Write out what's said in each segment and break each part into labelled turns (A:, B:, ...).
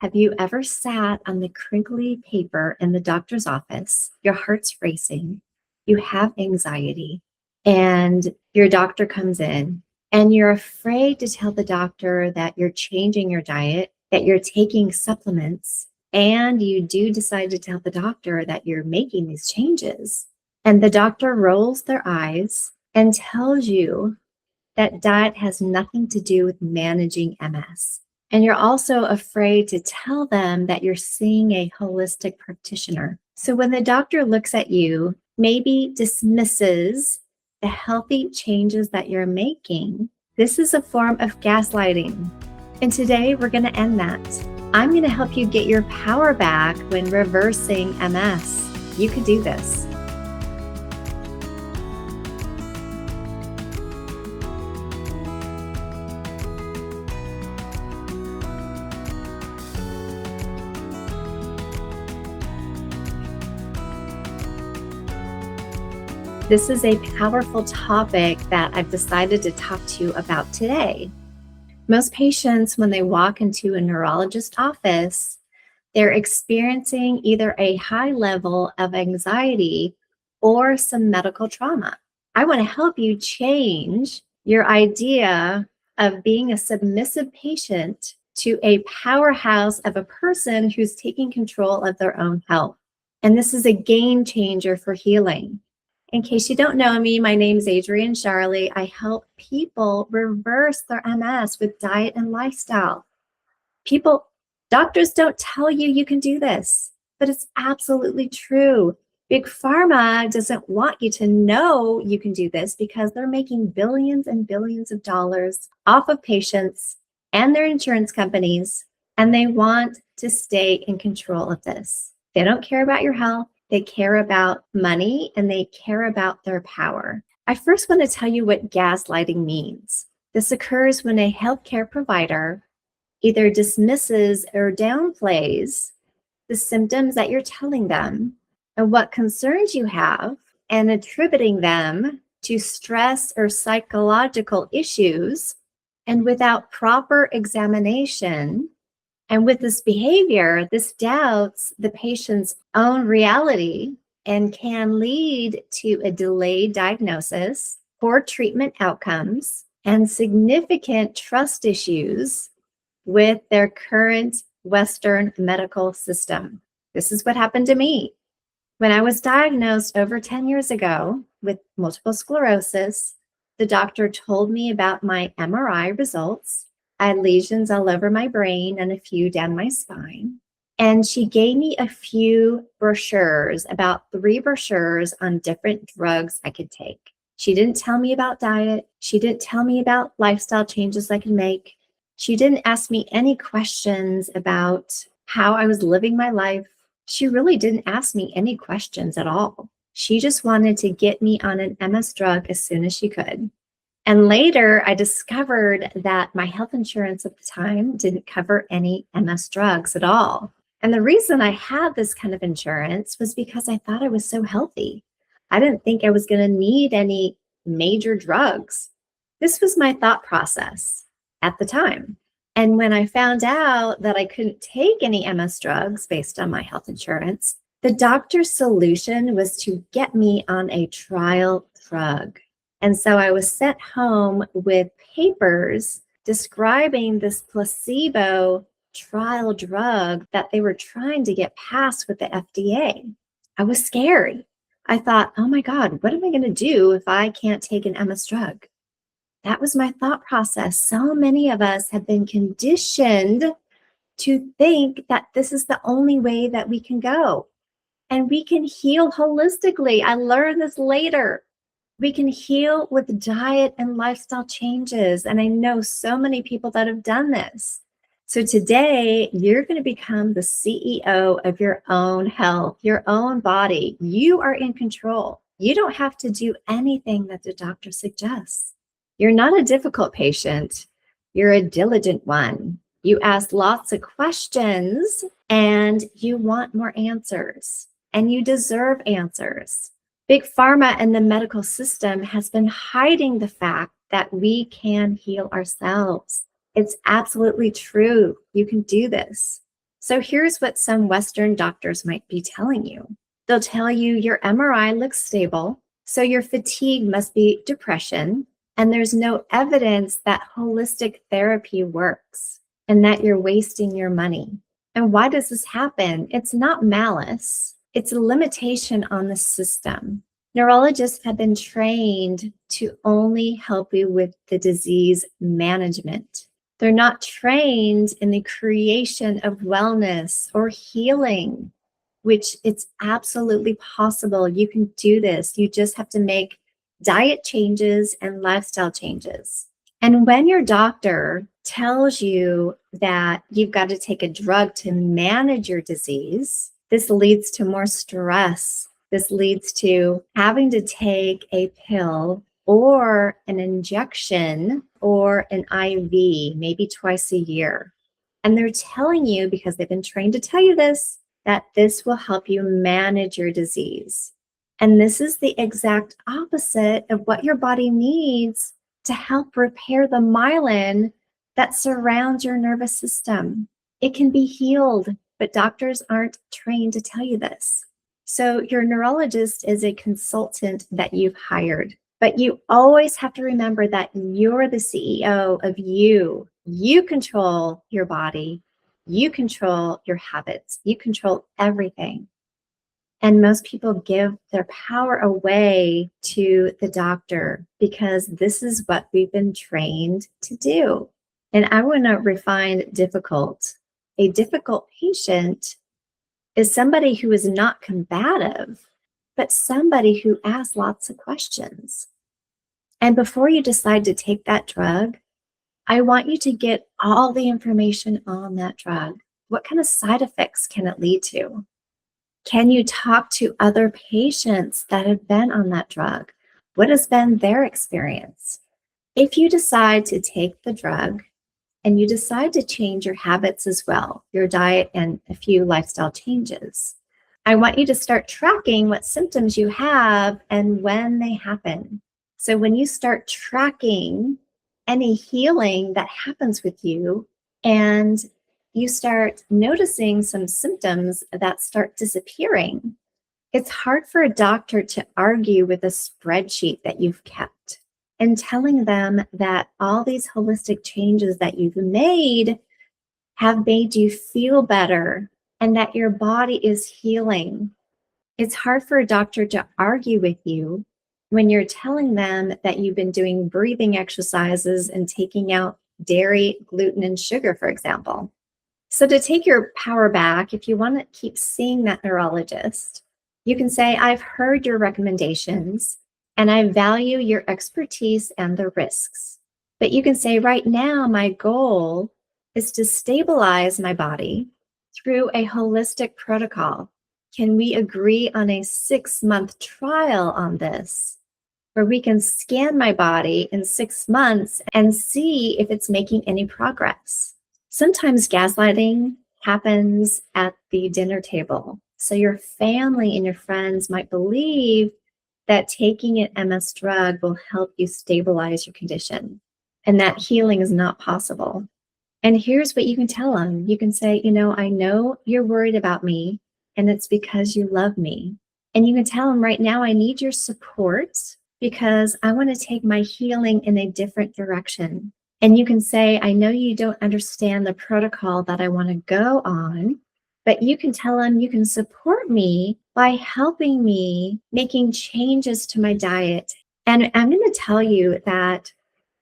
A: Have you ever sat on the crinkly paper in the doctor's office? Your heart's racing, you have anxiety, and your doctor comes in, and you're afraid to tell the doctor that you're changing your diet, that you're taking supplements, and you do decide to tell the doctor that you're making these changes. And the doctor rolls their eyes and tells you that diet has nothing to do with managing MS. And you're also afraid to tell them that you're seeing a holistic practitioner. So when the doctor looks at you, maybe dismisses the healthy changes that you're making, this is a form of gaslighting. And today we're going to end that. I'm going to help you get your power back when reversing MS. You can do this. This is a powerful topic that I've decided to talk to you about today. Most patients, when they walk into a neurologist office, they're experiencing either a high level of anxiety or some medical trauma. I want to help you change your idea of being a submissive patient to a powerhouse of a person who's taking control of their own health. And this is a game changer for healing. In case you don't know me, my name is Adrienne Charlie. I help people reverse their MS with diet and lifestyle. Doctors don't tell you you can do this, but it's absolutely true. Big Pharma doesn't want you to know you can do this because they're making billions and billions of dollars off of patients and their insurance companies, and they want to stay in control of this. They don't care about your health. They care about money, and they care about their power. I first want to tell you what gaslighting means. This occurs when a healthcare provider either dismisses or downplays the symptoms that you're telling them and what concerns you have, and attributing them to stress or psychological issues. And without proper examination, and with this behavior, this doubts the patient's own reality and can lead to a delayed diagnosis, poor treatment outcomes, and significant trust issues with their current Western medical system. This is what happened to me. When I was diagnosed over 10 years ago with multiple sclerosis, the doctor told me about my MRI results. I had lesions all over my brain and a few down my spine. And she gave me a few brochures, about 3 brochures on different drugs I could take. She didn't tell me about diet. She didn't tell me about lifestyle changes I could make. She didn't ask me any questions about how I was living my life. She really didn't ask me any questions at all. She just wanted to get me on an MS drug as soon as she could. And later, I discovered that my health insurance at the time didn't cover any MS drugs at all. And the reason I had this kind of insurance was because I thought I was so healthy. I didn't think I was going to need any major drugs. This was my thought process at the time. And when I found out that I couldn't take any MS drugs based on my health insurance, the doctor's solution was to get me on a trial drug. And so I was sent home with papers describing this placebo trial drug that they were trying to get passed with the FDA. I was scared. I thought, oh my God, what am I going to do if I can't take an MS drug? That was my thought process. So many of us have been conditioned to think that this is the only way that we can go. And we can heal holistically. I learned this later. We can heal with diet and lifestyle changes. And I know so many people that have done this. So today, you're going to become the CEO of your own health, your own body. You are in control. You don't have to do anything that the doctor suggests. You're not a difficult patient. You're a diligent one. You ask lots of questions and you want more answers, and you deserve answers. Big Pharma and the medical system has been hiding the fact that we can heal ourselves. It's absolutely true. You can do this. So here's what some Western doctors might be telling you. They'll tell you your MRI looks stable, so your fatigue must be depression, and there's no evidence that holistic therapy works and that you're wasting your money. And why does this happen? It's not malice. It's a limitation on the system. Neurologists have been trained to only help you with the disease management. They're not trained in the creation of wellness or healing, which it's absolutely possible. You can do this. You just have to make diet changes and lifestyle changes. And when your doctor tells you that you've got to take a drug to manage your disease, this leads to more stress. This leads to having to take a pill or an injection or an IV, maybe twice a year. And they're telling you, because they've been trained to tell you this, that this will help you manage your disease. And this is the exact opposite of what your body needs to help repair the myelin that surrounds your nervous system. It can be healed, but doctors aren't trained to tell you this. So your neurologist is a consultant that you've hired, but you always have to remember that you're the CEO of you. You control your body. You control your habits. You control everything. And most people give their power away to the doctor because this is what we've been trained to do. And I want to refine difficult. A difficult patient is somebody who is not combative, but somebody who asks lots of questions. And before you decide to take that drug, I want you to get all the information on that drug. What kind of side effects can it lead to? Can you talk to other patients that have been on that drug? What has been their experience? If you decide to take the drug and you decide to change your habits as well, your diet and a few lifestyle changes, I want you to start tracking what symptoms you have and when they happen. So when you start tracking any healing that happens with you and you start noticing some symptoms that start disappearing, it's hard for a doctor to argue with a spreadsheet that you've kept and telling them that all these holistic changes that you've made have made you feel better and that your body is healing. It's hard for a doctor to argue with you when you're telling them that you've been doing breathing exercises and taking out dairy, gluten, and sugar, for example. So to take your power back, if you want to keep seeing that neurologist, you can say, I've heard your recommendations and I value your expertise and the risks. But you can say, right now, my goal is to stabilize my body through a holistic protocol. Can we agree on a 6-month trial on this, where we can scan my body in 6 months and see if it's making any progress? Sometimes gaslighting happens at the dinner table. So your family and your friends might believe that taking an MS drug will help you stabilize your condition and that healing is not possible. And here's what you can tell them. You can say, I know you're worried about me and it's because you love me. And you can tell them right now, I need your support because I want to take my healing in a different direction. And you can say, I know you don't understand the protocol that I want to go on, but you can tell them you can support me by helping me making changes to my diet. And I'm going to tell you that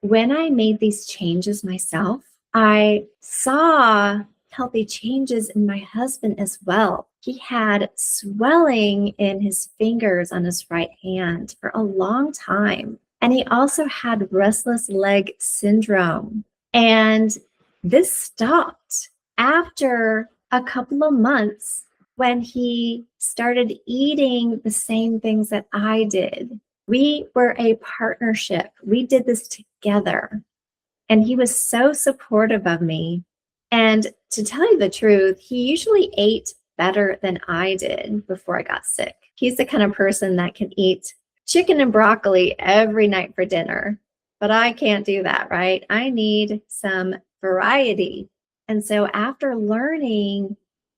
A: when I made these changes myself, I saw healthy changes in my husband as well. He had swelling in his fingers on his right hand for a long time. And he also had restless leg syndrome. And this stopped after a couple of months when he started eating the same things that I did. We were a partnership. We did this together. And he was so supportive of me. And to tell you the truth, he usually ate better than I did before I got sick. He's the kind of person that can eat chicken and broccoli every night for dinner, but I can't do that, right? I need some variety. And so after learning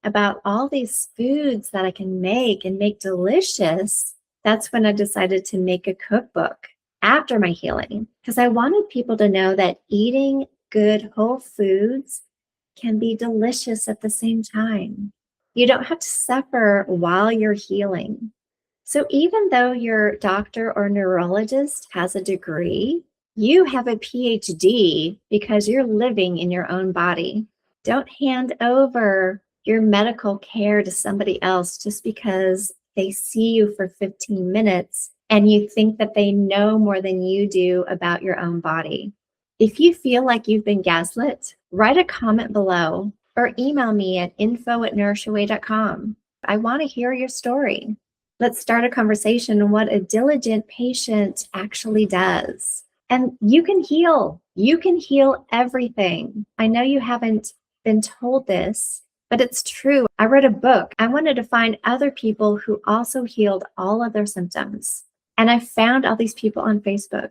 A: about all these foods that I can make and make delicious, that's when I decided to make a cookbook after my healing, because I wanted people to know that eating good whole foods can be delicious at the same time. You don't have to suffer while you're healing. So even though your doctor or neurologist has a degree, you have a PhD because you're living in your own body. Don't hand over your medical care to somebody else just because they see you for 15 minutes and you think that they know more than you do about your own body. If you feel like you've been gaslit, write a comment below or email me at info@nourishaway.com. I want to hear your story. Let's start a conversation on what a diligent patient actually does. And you can heal. You can heal everything. I know you haven't been told this, but it's true. I read a book. I wanted to find other people who also healed all of their symptoms. And I found all these people on Facebook.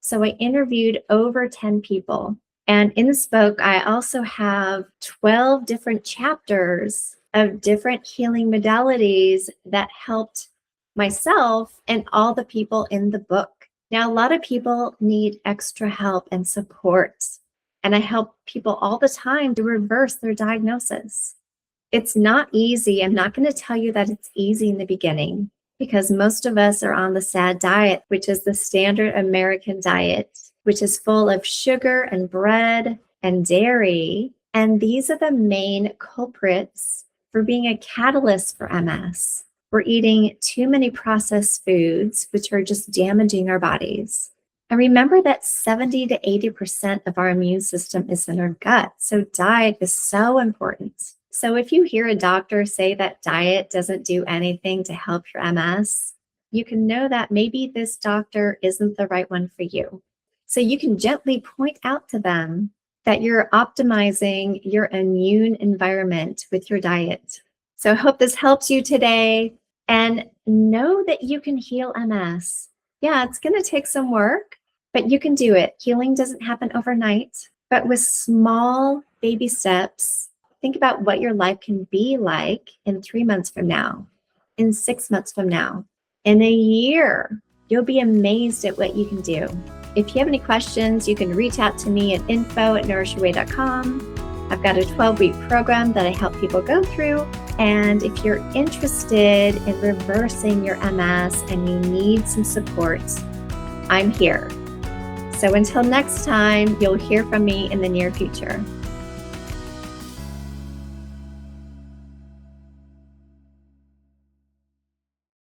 A: So I interviewed over 10 people. And in this book, I also have 12 different chapters of different healing modalities that helped myself and all the people in the book. Now, a lot of people need extra help and support, and I help people all the time to reverse their diagnosis. It's not easy. I'm not going to tell you that it's easy in the beginning because most of us are on the SAD diet, which is the standard American diet, which is full of sugar and bread and dairy. And these are the main culprits for being a catalyst for MS. We're eating too many processed foods, which are just damaging our bodies. And remember that 70 to 80% of our immune system is in our gut. So diet is so important. So if you hear a doctor say that diet doesn't do anything to help your MS, you can know that maybe this doctor isn't the right one for you. So you can gently point out to them that you're optimizing your immune environment with your diet. So I hope this helps you today. And know that you can heal MS. Yeah, it's going to take some work, but you can do it. Healing doesn't happen overnight, but with small baby steps, think about what your life can be like in 3 months from now, in 6 months from now, in a year. You'll be amazed at what you can do. If you have any questions, you can reach out to me at info@nourishaway.com. I've got a 12-week program that I help people go through. And if you're interested in reversing your MS and you need some support, I'm here. So until next time, you'll hear from me in the near future.